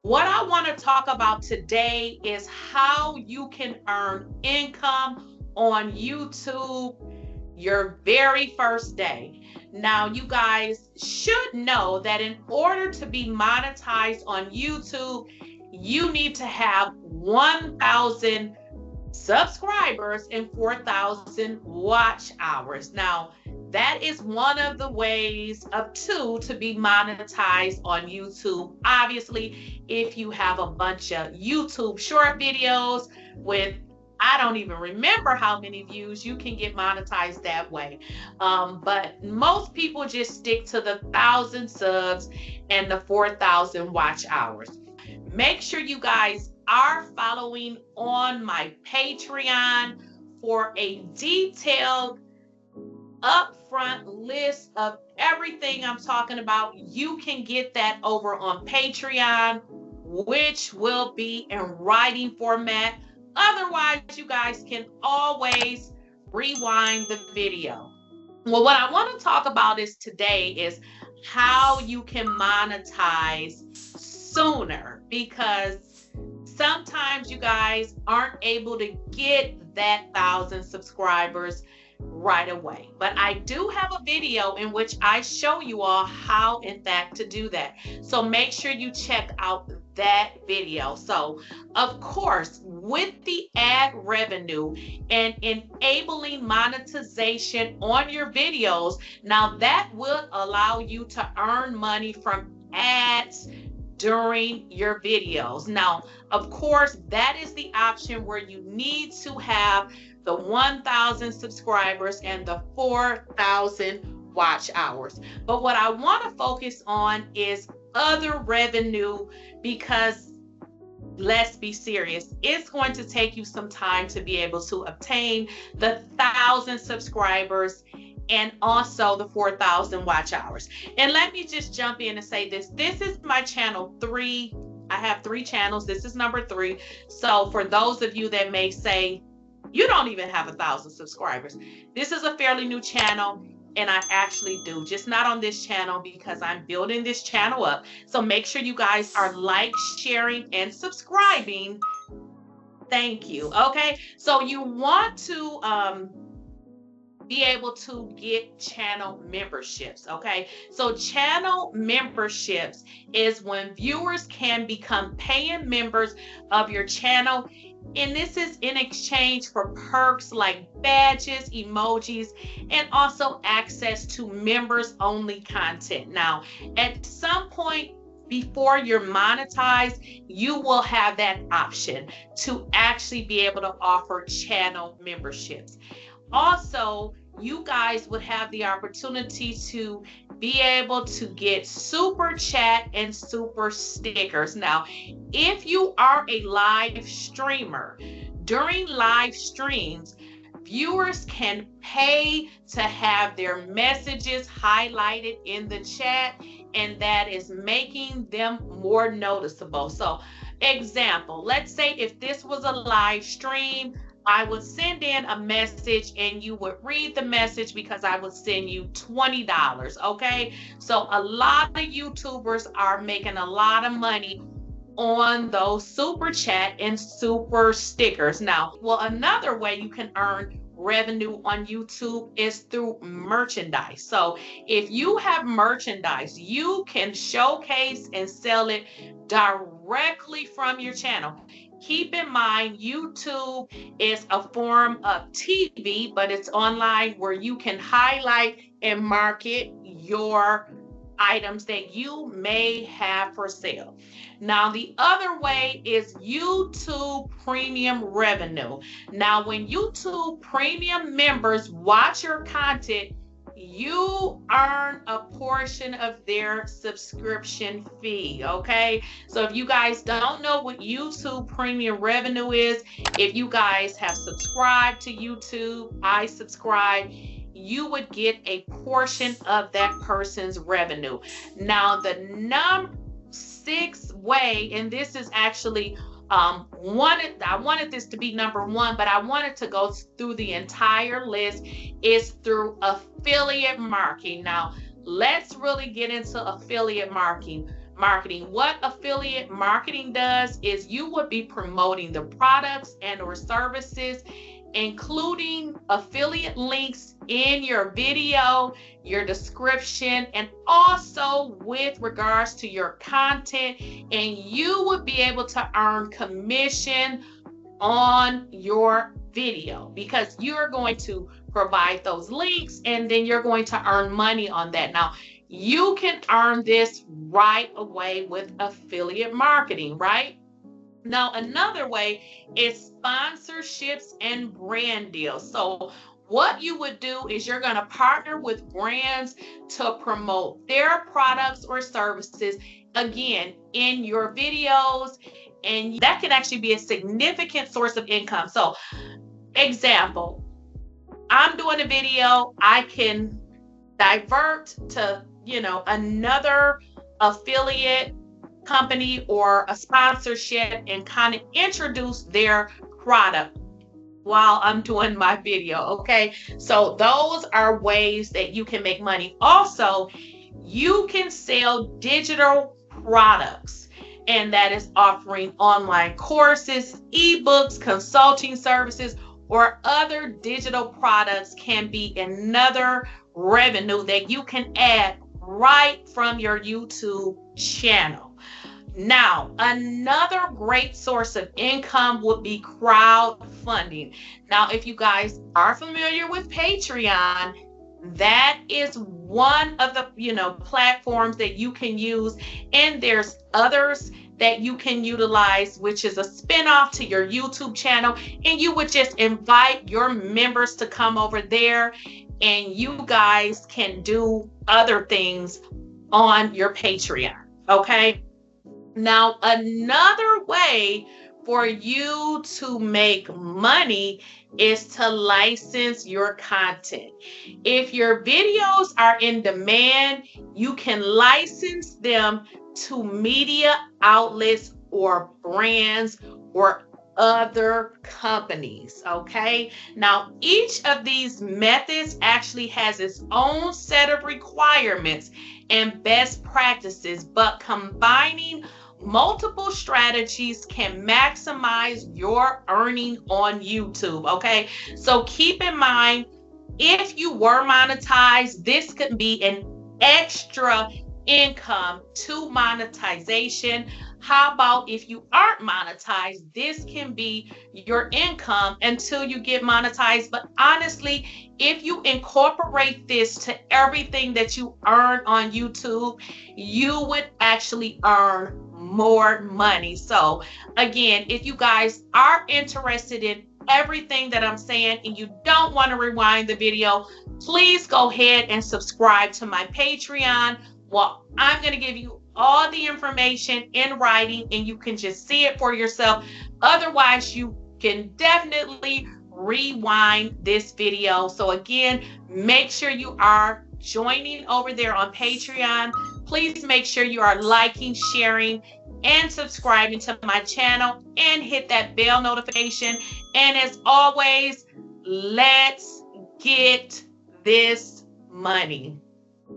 What I want to talk about today is how you can earn income on YouTube your very first day. Now, you guys should know that in order to be monetized on YouTube, you need to have 1,000 subscribers and 4,000 watch hours. Now, that is one of the ways of two to be monetized on YouTube. Obviously, if you have a bunch of YouTube short videos with I don't even remember how many views, you can get monetized that way. But most people just stick to the 1,000 subs and the 4,000 watch hours. Make sure you guys are following on my Patreon for a detailed upfront list of everything I'm talking about. You can get that over on Patreon, which will be in writing format. Otherwise, you guys can always rewind the video. Well, what I want to talk about today is how you can monetize sooner, because sometimes you guys aren't able to get that 1,000 subscribers right away. But I do have a video in which I show you all how, in fact, to do that. So make sure you check out that video. So, of course, with the ad revenue and enabling monetization on your videos, now that will allow you to earn money from ads during your videos. Now, of course, that is the option where you need to have the 1,000 subscribers and the 4,000 watch hours. But what I want to focus on is other revenue, because let's be serious, it's going to take you some time to be able to obtain the 1,000 subscribers and also the 4,000 watch hours. And let me just jump in and say this. This is my channel 3. I have 3 channels. This is number 3. So for those of you that may say, you don't even have 1,000 subscribers, this is a fairly new channel, and I actually do, just not on this channel because I'm building this channel up. So make sure you guys are sharing, and subscribing. Thank you. Okay, so you want to be able to get channel memberships. Okay, so channel memberships is when viewers can become paying members of your channel, and this is in exchange for perks like badges, emojis, and also access to members only content. Now, at some point before you're monetized, you will have that option to actually be able to offer channel memberships. Also, you guys would have the opportunity to be able to get super chat and super stickers. Now, if you are a live streamer, during live streams, viewers can pay to have their messages highlighted in the chat, and that is making them more noticeable. So, example, let's say if this was a live stream, I would send in a message and you would read the message because I would send you $20. Okay, so a lot of YouTubers are making a lot of money on those super chat and super stickers. Now, well, another way you can earn revenue on YouTube is through merchandise. So if you have merchandise, you can showcase and sell it directly from your channel. Keep in mind, YouTube is a form of TV, but it's online where you can highlight and market your items that you may have for sale. Now, the other way is YouTube Premium revenue. Now, when YouTube Premium members watch your content, you earn a portion of their subscription fee. Okay, so if you guys don't know what YouTube Premium revenue is, if you guys have subscribed to YouTube, I subscribe, you would get a portion of that person's revenue. Now, the number 6 way, and this is actually I wanted this to be number 1, but I wanted to go through the entire list, is through affiliate marketing. Now, let's really get into affiliate marketing. marketing. What affiliate marketing does is you would be promoting the products and or services, including affiliate links in your video, your description, and also with regards to your content. And you would be able to earn commission on your video because you're going to provide those links and then you're going to earn money on that. Now, you can earn this right away with affiliate marketing, right? Now, another way is sponsorships and brand deals. So what you would do is you're going to partner with brands to promote their products or services, again, in your videos, and that can actually be a significant source of income. So, example, I'm doing a video, I can divert to, another affiliate company or a sponsorship and kind of introduce their product while I'm doing my video. Okay, so those are ways that you can make money. Also, you can sell digital products, and that is offering online courses, ebooks, consulting services, or other digital products can be another revenue that you can add right from your YouTube channel. Now, another great source of income would be crowdfunding. Now, if you guys are familiar with Patreon, that is one of the, platforms that you can use. And there's others that you can utilize, which is a spinoff to your YouTube channel. And you would just invite your members to come over there and you guys can do other things on your Patreon. Okay. Now, another way for you to make money is to license your content. If your videos are in demand, you can license them to media outlets or brands or other companies. Okay. Now, each of these methods actually has its own set of requirements and best practices, but combining multiple strategies can maximize your earning on YouTube. Okay. So keep in mind, if you were monetized, this could be an extra income to monetization. How about if you aren't monetized? This can be your income until you get monetized. But honestly, if you incorporate this to everything that you earn on YouTube, you would actually earn more money. So again, if you guys are interested in everything that I'm saying and you don't want to rewind the video, please go ahead and subscribe to my Patreon. Well, I'm going to give you all the information in writing and you can just see it for yourself. Otherwise, you can definitely rewind this video. So again, make sure you are joining over there on Patreon. Please make sure you are liking, sharing, and subscribing to my channel and hit that bell notification. And as always, let's get this money.